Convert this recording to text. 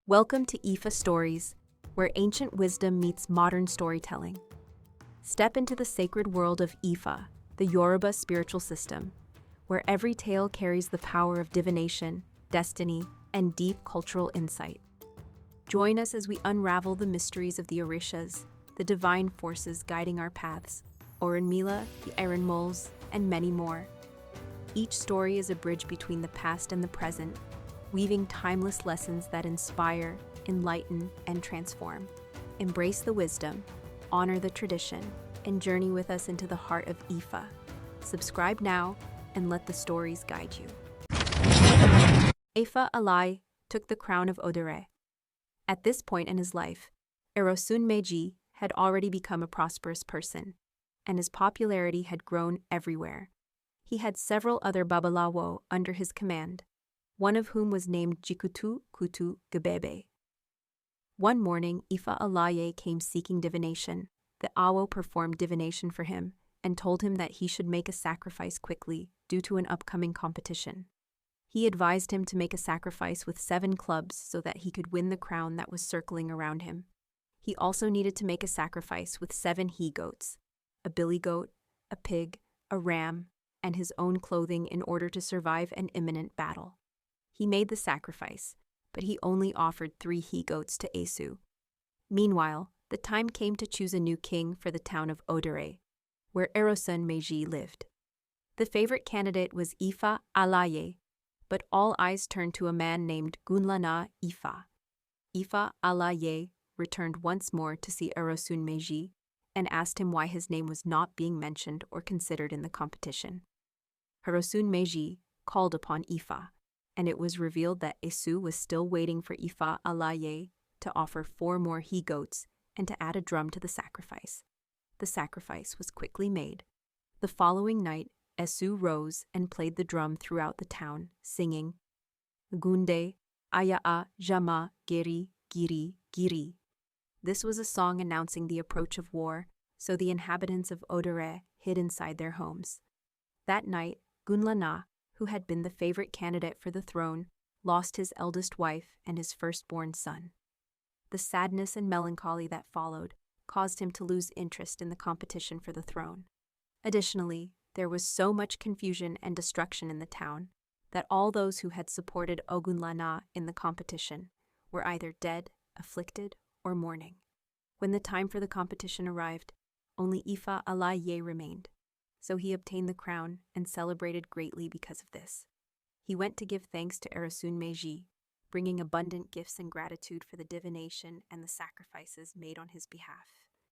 Welcome to IFAStories, where ancient wisdom meets modern storytelling. Step into the sacred world of Ifá, the Yoruba spiritual system, where every tale carries the power of divination, destiny, and deep cultural insight. Join us as we unravel the mysteries of the Orishas, the divine forces guiding our paths, Orunmila, the Erinmoles, and many more. Each story is a bridge between the past and the present, weaving timeless lessons that inspire, enlighten, and transform. Embrace the wisdom, honor the tradition, and journey with us into the heart of Ifá. Subscribe now and let the stories guide you. Ifá Aláàyé took the crown of Odèrè. At this point in his life, Ìròsùn Méjì had already become a prosperous person, and his popularity had grown everywhere. He had several other Bàbáláwò under his command, one of whom was named Jikutu Kutu Gbebe. One morning, Ifá Aláàyé came seeking divination. The Awo performed divination for him and told him that he should make a sacrifice quickly due to an upcoming competition. He advised him to make a sacrifice with 7 clubs so that he could win the crown that was circling around him. He also needed to make a sacrifice with 7 he-goats, a billy goat, a pig, a ram, and his own clothing in order to survive an imminent battle. He made the sacrifice, but he only offered 3 he-goats to Esu. Meanwhile, the time came to choose a new king for the town of Odèrè, where Ìròsùn Méjì lived. The favorite candidate was Ifá Aláàyé, but all eyes turned to a man named Ògúnlànà Ifá. Ifá Aláàyé returned once more to see Ìròsùn Méjì and asked him why his name was not being mentioned or considered in the competition. Ìròsùn Méjì called upon Ifá, and it was revealed that Esu was still waiting for Ifá Aláàyé to offer 4 more he-goats and to add a drum to the sacrifice. The sacrifice was quickly made. The following night, Esu rose and played the drum throughout the town, singing, Gunde, Aya'a, Jama, Giri, Giri, Giri. This was a song announcing the approach of war, so the inhabitants of Odèrè hid inside their homes. That night, Ògúnlànà, who had been the favorite candidate for the throne, lost his eldest wife and his firstborn son. The sadness and melancholy that followed caused him to lose interest in the competition for the throne. Additionally, there was so much confusion and destruction in the town that all those who had supported Ògúnlànà in the competition were either dead, afflicted, or mourning. When the time for the competition arrived, only Ifá Aláàyé remained, so he obtained the crown and celebrated greatly because of this. He went to give thanks to Ìròsùn Méjì, bringing abundant gifts and gratitude for the divination and the sacrifices made on his behalf.